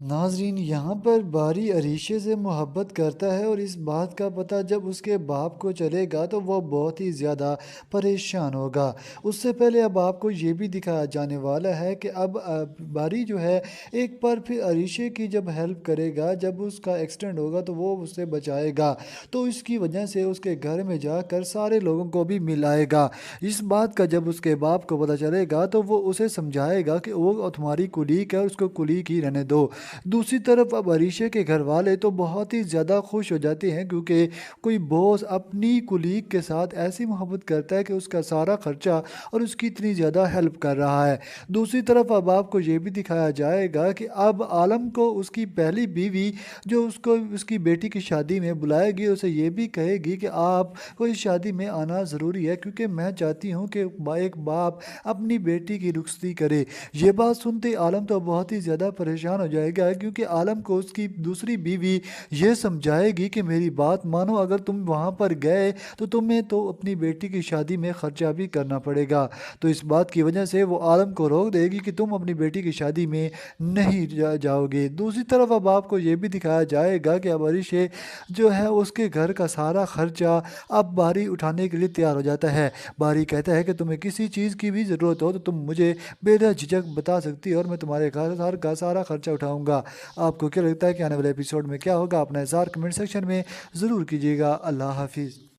ناظرین، یہاں پر باری عریشے سے محبت کرتا ہے اور اس بات کا پتہ جب اس کے باپ کو چلے گا تو وہ بہت ہی زیادہ پریشان ہوگا۔ اس سے پہلے اب آپ کو یہ بھی دکھایا جانے والا ہے کہ اب باری جو ہے ایک بار پھر عریشے کی جب ہیلپ کرے گا، جب اس کا ایکسیڈنٹ ہوگا تو وہ اسے بچائے گا، تو اس کی وجہ سے اس کے گھر میں جا کر سارے لوگوں کو بھی ملائے گا۔ اس بات کا جب اس کے باپ کو پتہ چلے گا تو وہ اسے سمجھائے گا کہ وہ تمہاری کلیگ ہے، اس کو کلیگ ہی رہنے دو۔ دوسری طرف اب عریشے کے گھر والے تو بہت ہی زیادہ خوش ہو جاتے ہیں، کیونکہ کوئی باس اپنی کلیگ کے ساتھ ایسی محبت کرتا ہے کہ اس کا سارا خرچہ اور اس کی اتنی زیادہ ہیلپ کر رہا ہے۔ دوسری طرف اب آپ کو یہ بھی دکھایا جائے گا کہ اب عالم کو اس کی پہلی بیوی جو اس کو اس کی بیٹی کی شادی میں بلائے گی، اسے یہ بھی کہے گی کہ آپ کو اس شادی میں آنا ضروری ہے، کیونکہ میں چاہتی ہوں کہ ایک باپ اپنی بیٹی کی رخصتی کرے۔ یہ بات سنتے عالم تو بہت ہی زیادہ پریشان ہو جائے گا، کیونکہ عالم کو اس کی دوسری بیوی یہ سمجھائے گی کہ میری بات مانو، اگر تم وہاں پر گئے تو تمہیں تو اپنی بیٹی کی شادی میں خرچہ بھی کرنا پڑے گا۔ تو اس بات کی وجہ سے وہ عالم کو روک دے گی کہ تم اپنی بیٹی کی شادی میں نہیں جاؤ گے۔ دوسری طرف اب آپ کو یہ بھی دکھایا جائے گا کہ اب عریشے جو ہے اس کے گھر کا سارا خرچہ اب باری اٹھانے کے لیے تیار ہو جاتا ہے۔ باری کہتا ہے کہ تمہیں کسی چیز کی بھی ضرورت ہو تو تم مجھے بے جھجک بتا سکتی ہو اور میں تمہارے گھر کا سارا خرچہ اٹھاؤں گا۔ آپ کو کیا لگتا ہے کہ آنے والے ایپیسوڈ میں کیا ہوگا؟ اپنا اظہار کمنٹ سیکشن میں ضرور کیجیے گا۔ اللہ حافظ۔